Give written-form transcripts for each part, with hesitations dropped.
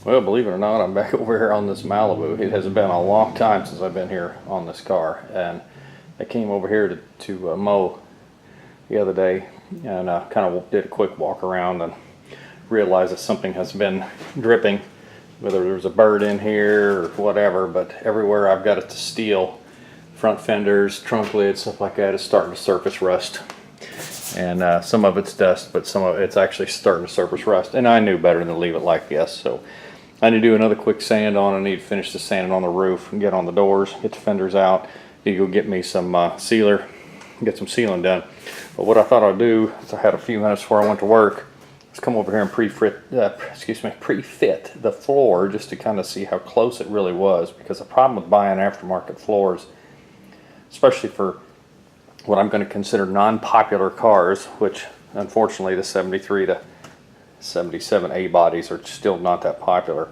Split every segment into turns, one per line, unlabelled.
Well, believe it or not, I'm back over here on this Malibu. It has been a long time since I've been here on this car, and I came over here to mow the other day, and kind of did a quick walk around and realized that something has been dripping, whether there's a bird in here or whatever, but everywhere I've got it to steel, front fenders, trunk lids, stuff like that is starting to surface rust. And some of it's dust, but some of it's actually starting to surface rust, and I knew better than to leave it like this, so I need to do another quick sand on. I need to finish the sanding on the roof and get on the doors, get the fenders out. Need to go get me some sealer, get some sealing done. But what I thought I'd do is I had a few minutes before I went to work. Let's come over here and pre-fit the floor just to kind of see how close it really was. Because the problem with buying aftermarket floors, especially for what I'm going to consider non-popular cars, which unfortunately the 73 to 77 A bodies are still not that popular.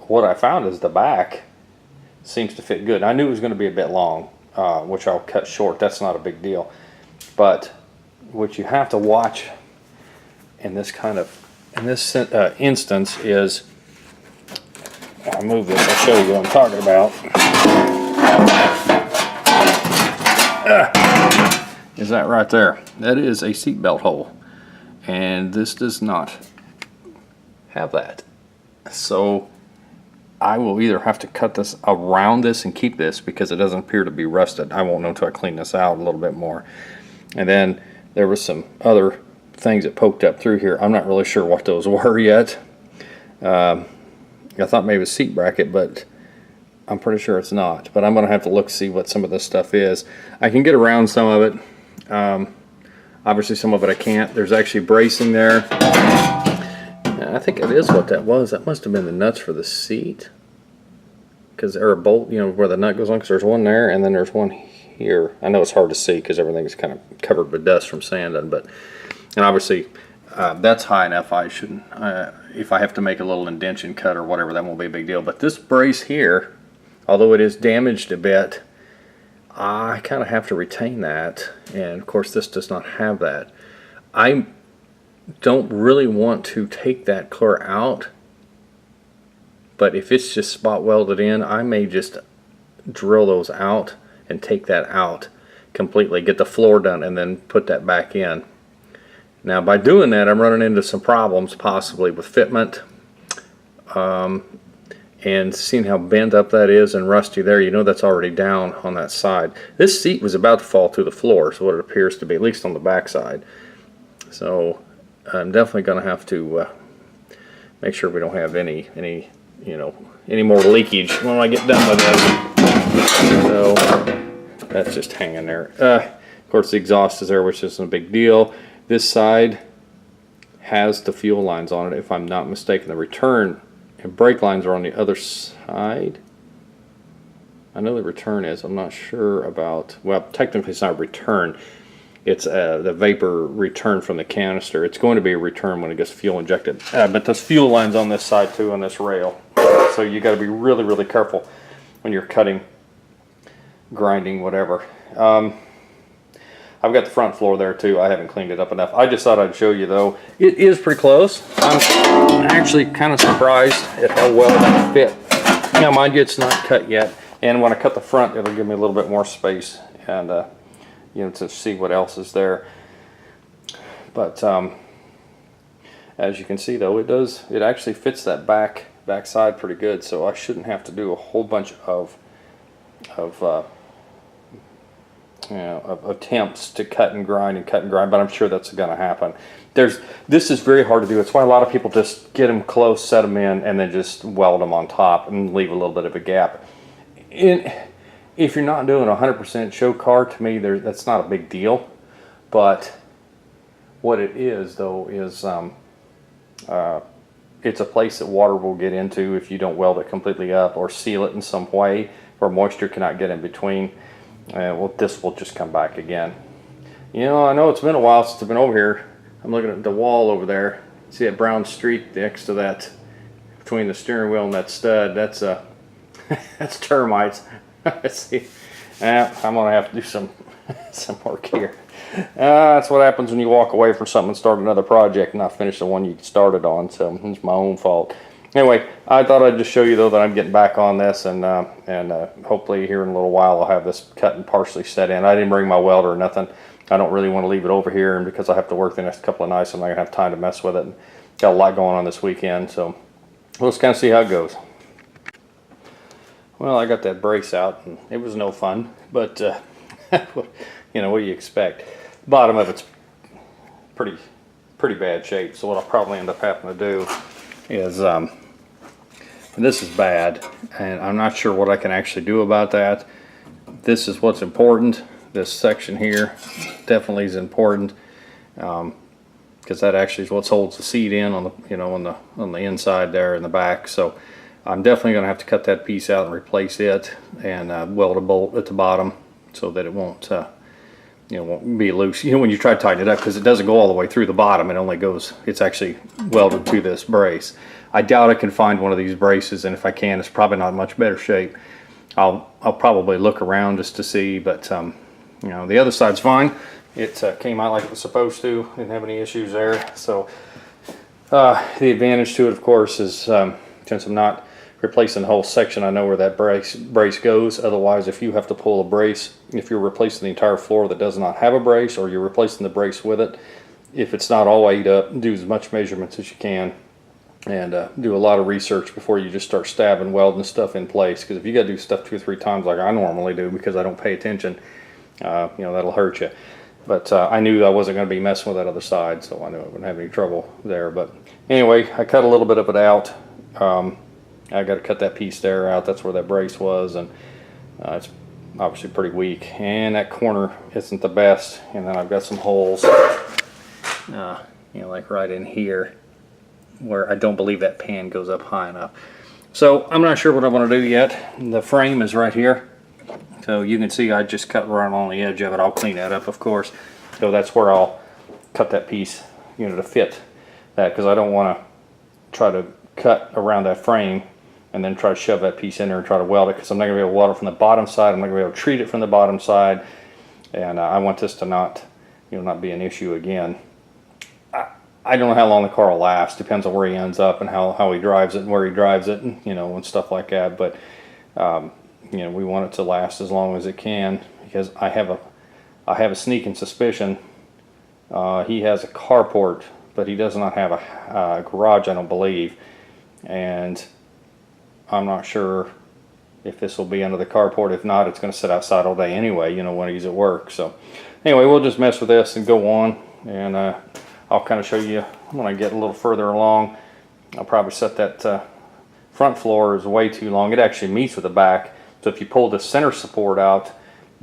What I found is the back seems to fit good. I knew it was going to be a bit long, which I'll cut short. That's not a big deal. But what you have to watch in this instance is, I'll move this. I'll show you what I'm talking about. Is that right there? That is a seatbelt hole. And this does not have that. So I will either have to cut this around this and keep this because it doesn't appear to be rusted. I won't know until I clean this out a little bit more. And then there was some other things that poked up through here. I'm not really sure what those were yet. I thought maybe a seat bracket, but I'm pretty sure it's not. But I'm going to have to look see what some of this stuff is. I can get around some of it. Obviously some of it I can't. There's actually bracing there. I think it is what that was. That must have been the nuts for the seat. Because there are a bolt, you know, where the nut goes on. Because there's one there and then there's one here. I know it's hard to see because everything's kind of covered with dust from sanding. And obviously that's high enough. I shouldn't, if I have to make a little indention cut or whatever, that won't be a big deal. But this brace here, although it is damaged a bit, I kind of have to retain that, and of course this does not have that. I don't really want to take that clear out, but if it's just spot welded in, I may just drill those out and take that out completely, get the floor done, and then put that back in. Now by doing that, I'm running into some problems possibly with fitment. And seeing how bent up that is and rusty there, you know that's already down on that side. This seat was about to fall through the floor, so what it appears to be, at least on the back side. So I'm definitely going to have to make sure we don't have any more leakage when I get done with this. So that's just hanging there. Of course the exhaust is there, which isn't a big deal. This side has the fuel lines on it, if I'm not mistaken. The return and brake lines are on the other side. I know the return is. I'm not sure about, well, technically it's not return. It's the vapor return from the canister. It's going to be a return when it gets fuel injected. But there's fuel lines on this side too, on this rail. So you got to be really, really careful when you're cutting, grinding, whatever. I've got the front floor there too. I haven't cleaned it up enough. I just thought I'd show you though. It is pretty close. I'm actually kind of surprised at how well that fit. Now mind you, it's not cut yet. And when I cut the front, it'll give me a little bit more space and to see what else is there. But as you can see though, it actually fits that back side pretty good. So I shouldn't have to do a whole bunch of attempts to cut and grind, but I'm sure that's going to happen. This is very hard to do. That's why a lot of people just get them close, set them in, and then just weld them on top and leave a little bit of a gap. If you're not doing a 100% show car, to me, that's not a big deal. But what it is, though, is it's a place that water will get into if you don't weld it completely up or seal it in some way where moisture cannot get in between. Well, this will just come back again. You know, I know it's been a while since I've been over here. I'm looking at the wall over there. See that brown streak next to that, between the steering wheel and that stud? That's that's termites. Let's see. I'm gonna have to do some some work here. That's what happens when you walk away from something and start another project and not finish the one you started on. So it's my own fault. Anyway, I thought I'd just show you though that I'm getting back on this, and hopefully here in a little while I'll have this cut and partially set in. I didn't bring my welder or nothing. I don't really want to leave it over here, and because I have to work the next couple of nights, I'm not gonna have time to mess with it. Got a lot going on this weekend, so we'll just kind of see how it goes. Well, I got that brace out, and it was no fun, but you know, what do you expect? Bottom of it's pretty bad shape, so what I'll probably end up having to do is, this is bad, and I'm not sure what I can actually do about that. This is what's important. This section here definitely is important, because that actually is what holds the seat in on the, you know, on the inside there in the back. So I'm definitely going to have to cut that piece out and replace it, and weld a bolt at the bottom so that it won't you know, won't be loose. You know, when you try to tighten it up, because it doesn't go all the way through the bottom, it only goes, it's actually welded to this brace. I doubt I can find one of these braces, and if I can, it's probably not in much better shape. I'll probably look around just to see, but you know, the other side's fine. It came out like it was supposed to. Didn't have any issues there. So the advantage to it, of course, is since I'm not replacing the whole section, I know where that brace goes. Otherwise, if you have to pull a brace, if you're replacing the entire floor that does not have a brace, or you're replacing the brace with it, if it's not all weighed up, do as much measurements as you can, and do a lot of research before you just start stabbing, welding stuff in place. Because if you got to do stuff 2 or 3 times like I normally do because I don't pay attention, you know, that'll hurt you. But I knew I wasn't going to be messing with that other side, so I knew I wouldn't have any trouble there. But anyway, I cut a little bit of it out. I got to cut that piece there out. That's where that brace was, and it's obviously pretty weak. And that corner isn't the best. And then I've got some holes, you know, like right in here, where I don't believe that pan goes up high enough. So I'm not sure what I want to do yet. The frame is right here. So you can see I just cut right on the edge of it. I'll clean that up, of course. So that's where I'll cut that piece, you know, to fit that, because I don't want to try to cut around that frame and then try to shove that piece in there and try to weld it, because I'm not going to be able to weld it from the bottom side. I'm not going to be able to treat it from the bottom side, and I want this to not, you know, not be an issue again. I don't know how long the car will last. Depends on where he ends up and how he drives it and where he drives it, and, you know, and stuff like that. But you know, we want it to last as long as it can, because I have a sneaking suspicion he has a carport, but he does not have a garage, I don't believe, and I'm not sure if this will be under the carport. If not, it's going to sit outside all day anyway, you know, when he's at work. So anyway, we'll just mess with this and go on, and I'll kind of show you when I get a little further along. I'll probably set that front floor is way too long. It actually meets with the back. So if you pull the center support out,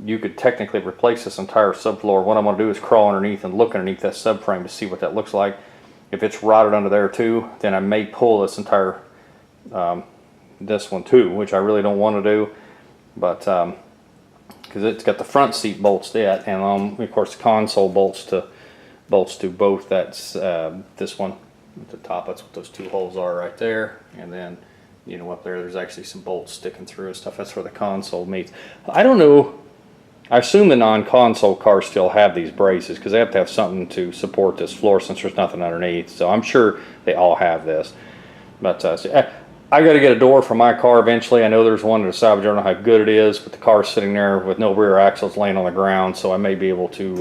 you could technically replace this entire subfloor. What I'm going to do is crawl underneath and look underneath that subframe to see what that looks like. If it's rotted under there too, then I may pull this entire this one too, which I really don't want to do, but because it's got the front seat bolts that, and of course the console bolts to both. That's this one at the top. That's what those 2 holes are right there, and then, you know, up there's actually some bolts sticking through and stuff. That's where the console meets. I don't know. I assume the non-console cars still have these braces, because they have to have something to support this floor since there's nothing underneath. So I'm sure they all have this. But so I got to get a door for my car eventually. I know there's one at a salvage. I don't know how good it is, but the car's sitting there with no rear axles laying on the ground, so I may be able to you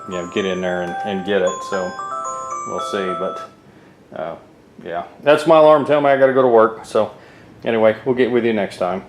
know, get in there and get it. So we'll see. But yeah, that's my alarm telling me I got to go to work. So anyway, we'll get with you next time.